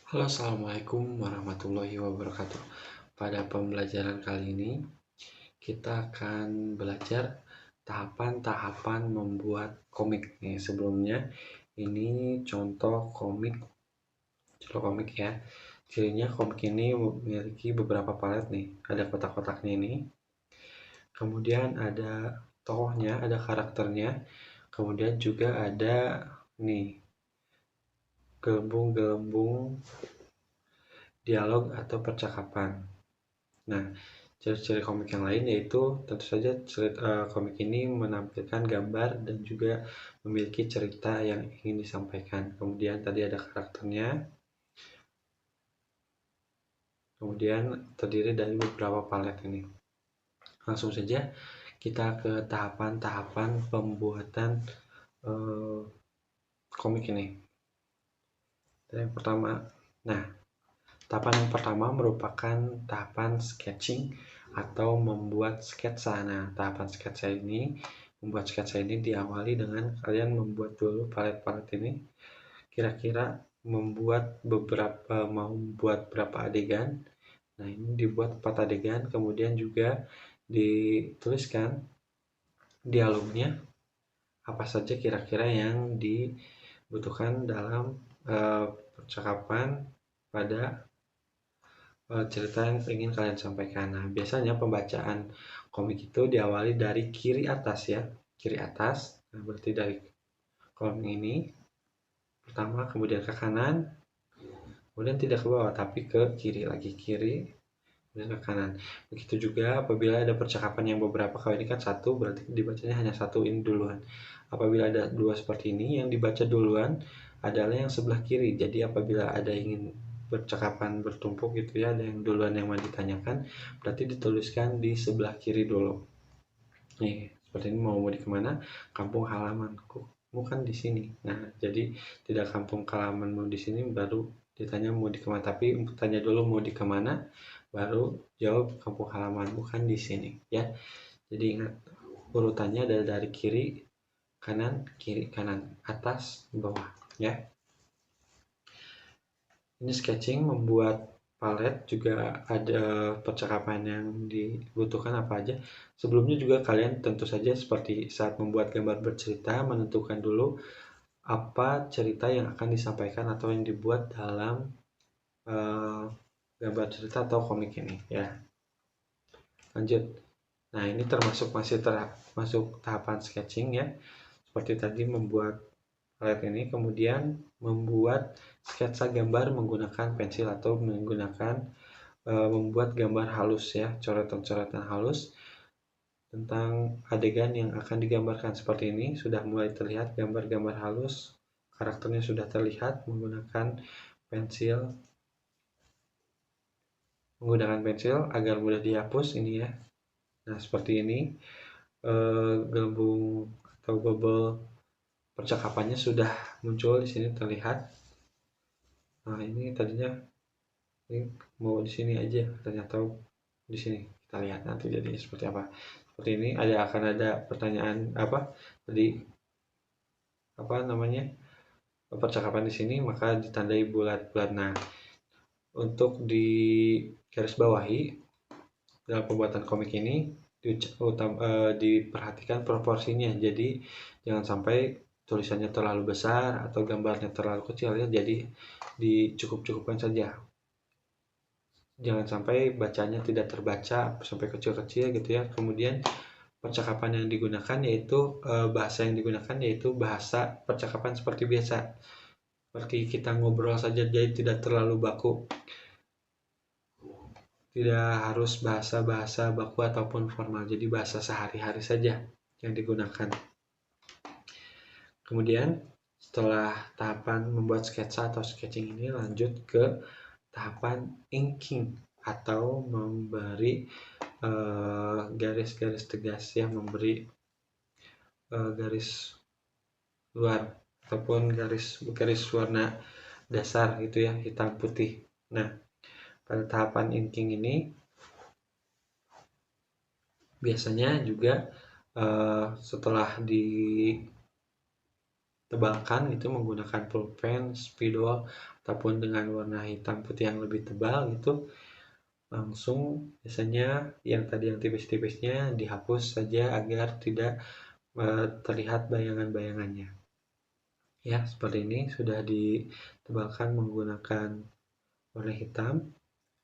Halo, assalamualaikum warahmatullahi wabarakatuh. Pada pembelajaran kali ini, kita akan belajar tahapan-tahapan membuat komik. Nih, sebelumnya ini contoh komik ya. Cirinya komik ini memiliki beberapa palet nih. Ada kotak-kotaknya ini. Kemudian ada tokohnya, ada karakternya. Kemudian juga ada nih gelembung-gelembung dialog atau percakapan. Nah, ciri-ciri komik yang lain yaitu tentu saja komik ini menampilkan gambar dan juga memiliki cerita yang ingin disampaikan. Kemudian tadi ada karakternya, kemudian terdiri dari beberapa palet ini. Langsung saja kita ke tahapan-tahapan pembuatan eh, komik ini. Yang pertama, nah tahapan yang pertama merupakan tahapan sketching atau membuat sketsa. Nah, tahapan membuat sketsa ini diawali dengan kalian membuat dulu palet-palet ini. Kira-kira mau membuat berapa adegan. Nah, ini dibuat 4 adegan, kemudian juga dituliskan dialognya apa saja kira-kira yang dibutuhkan dalam percakapan pada cerita yang ingin kalian sampaikan. Nah, biasanya pembacaan komik itu diawali dari kiri atas ya, kiri atas. Nah, berarti dari kolom ini pertama, kemudian ke kanan, kemudian tidak ke bawah tapi ke kiri lagi, kiri kemudian ke kanan. Begitu juga apabila ada percakapan yang beberapa, kalau ini kan satu berarti dibacanya hanya satu ini duluan. Apabila ada dua seperti ini, yang dibaca duluan adalah yang sebelah kiri. Jadi apabila ada ingin percakapan bertumpuk gitu ya, ada yang duluan yang mau ditanyakan, berarti dituliskan di sebelah kiri dulu. Nih, seperti ini mau di kemana? Kampung halamanku. Bukan di sini. Nah, jadi tidak kampung halamanmu di sini baru ditanya mau di kemana, tapi tanya dulu mau di kemana, baru jawab kampung halaman, bukan di sini ya. Jadi ingat urutannya adalah dari kiri kanan, atas bawah ya. Ini sketching membuat palet, juga ada percakapan yang dibutuhkan apa aja. Sebelumnya juga kalian tentu saja seperti saat membuat gambar bercerita, menentukan dulu apa cerita yang akan disampaikan atau yang dibuat dalam uh, gambar cerita atau komik ini ya. Lanjut. Nah, ini masuk tahapan sketching ya. Seperti tadi membuat palet ini, kemudian membuat sketsa gambar menggunakan pensil atau membuat gambar halus ya, coretan-coretan halus tentang adegan yang akan digambarkan. Seperti ini sudah mulai terlihat gambar-gambar halus, karakternya sudah terlihat menggunakan pensil agar mudah dihapus ini ya. Nah, seperti ini gelembung atau bubble percakapannya sudah muncul di sini terlihat. Nah, ini tadinya ini mau di sini aja, ternyata di sini. Kita lihat nanti jadi seperti apa. Seperti ini akan ada pertanyaan apa tadi, apa namanya, percakapan di sini, maka ditandai bulat-bulat. Nah, untuk di garis bawahi dalam pembuatan komik ini diperhatikan proporsinya. Jadi jangan sampai tulisannya terlalu besar atau gambarnya terlalu kecil ya. Jadi dicukup-cukupkan saja. Jangan sampai bacanya tidak terbaca sampai kecil-kecil gitu ya. Kemudian percakapan yang digunakan yaitu bahasa yang digunakan yaitu bahasa percakapan seperti biasa. Seperti kita ngobrol saja, jadi tidak terlalu baku. Tidak harus bahasa-bahasa baku ataupun formal, jadi bahasa sehari-hari saja yang digunakan. Kemudian setelah tahapan membuat sketsa atau sketching ini, lanjut ke tahapan inking atau memberi garis-garis tegas ya, memberi garis luar ataupun garis warna dasar gitu ya, hitam putih. Nah, pada tahapan inking ini biasanya juga setelah tebalkan itu menggunakan pulpen, spidol ataupun dengan warna hitam putih yang lebih tebal gitu, langsung biasanya yang tadi yang tipis-tipisnya dihapus saja agar tidak terlihat bayangan-bayangannya. Ya, seperti ini sudah ditebalkan menggunakan warna hitam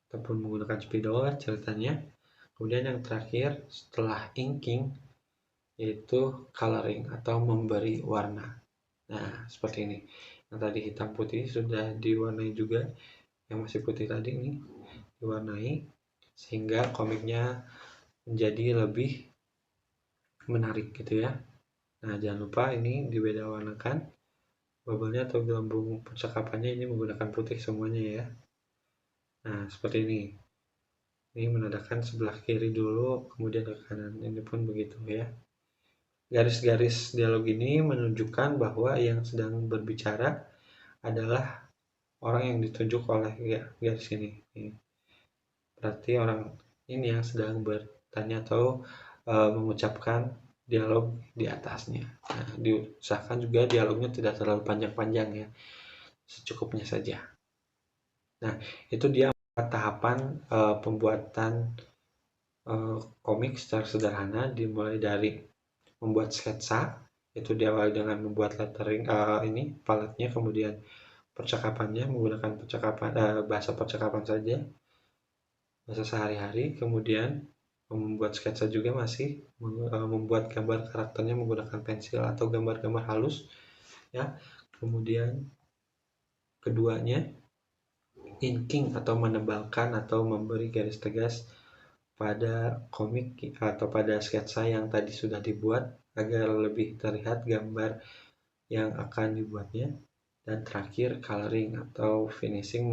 ataupun menggunakan spidol ceritanya. Kemudian yang terakhir setelah inking yaitu coloring atau memberi warna. Nah, seperti ini. Yang tadi hitam putih sudah diwarnai juga, yang masih putih tadi ini diwarnai sehingga komiknya menjadi lebih menarik gitu ya. Nah, jangan lupa ini dibeda warnakan bubble-nya atau gelembung percakapannya ini menggunakan putih semuanya ya. Nah, seperti ini. Ini menandakan sebelah kiri dulu, kemudian ke kanan. Ini pun begitu ya. Garis-garis dialog ini menunjukkan bahwa yang sedang berbicara adalah orang yang ditunjuk oleh garis ini. Berarti orang ini yang sedang bertanya atau mengucapkan dialog di atasnya. Nah, diusahakan juga dialognya tidak terlalu panjang-panjang ya, secukupnya saja. Nah, itu dia tahapan pembuatan komik secara sederhana, dimulai dari membuat sketsa, itu diawali dengan membuat lettering ini paletnya, kemudian percakapannya menggunakan bahasa percakapan saja, bahasa sehari-hari, kemudian membuat sketsa juga masih membuat gambar karakternya menggunakan pensil atau gambar-gambar halus ya. Kemudian keduanya inking atau menebalkan atau memberi garis tegas pada komik atau pada sketsa yang tadi sudah dibuat agar lebih terlihat gambar yang akan dibuatnya. Dan terakhir coloring atau finishing,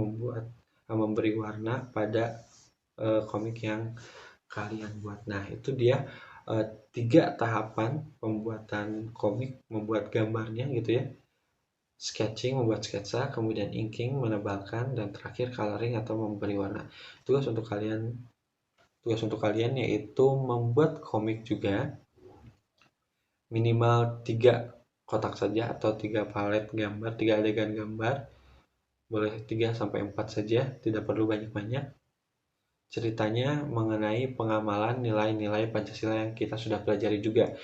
memberi warna pada komik yang kalian buat. Nah, itu dia 3 tahapan pembuatan komik, membuat gambarnya gitu ya. Sketching, membuat sketsa, kemudian inking, menebalkan, dan terakhir coloring atau memberi warna. Tugas untuk kalian yaitu membuat komik juga minimal 3 kotak saja atau 3 palet gambar, 3 adegan gambar. Boleh 3 sampai 4 saja, tidak perlu banyak-banyak. Ceritanya mengenai pengamalan nilai-nilai Pancasila yang kita sudah pelajari juga.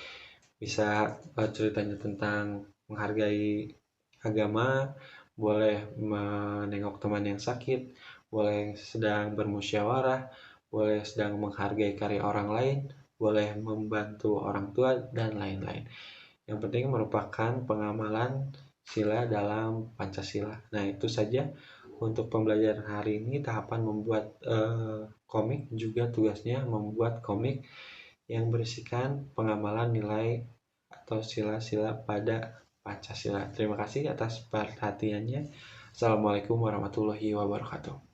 Bisa ceritanya tentang menghargai agama, boleh menengok teman yang sakit, boleh sedang bermusyawarah, boleh sedang menghargai karya orang lain, boleh membantu orang tua, dan lain-lain. Yang penting merupakan pengamalan sila dalam Pancasila. Nah, itu saja untuk pembelajaran hari ini. Tahapan membuat komik juga tugasnya membuat komik yang berisikan pengamalan nilai atau sila-sila pada Pancasila. Terima kasih atas perhatiannya. Assalamualaikum warahmatullahi wabarakatuh.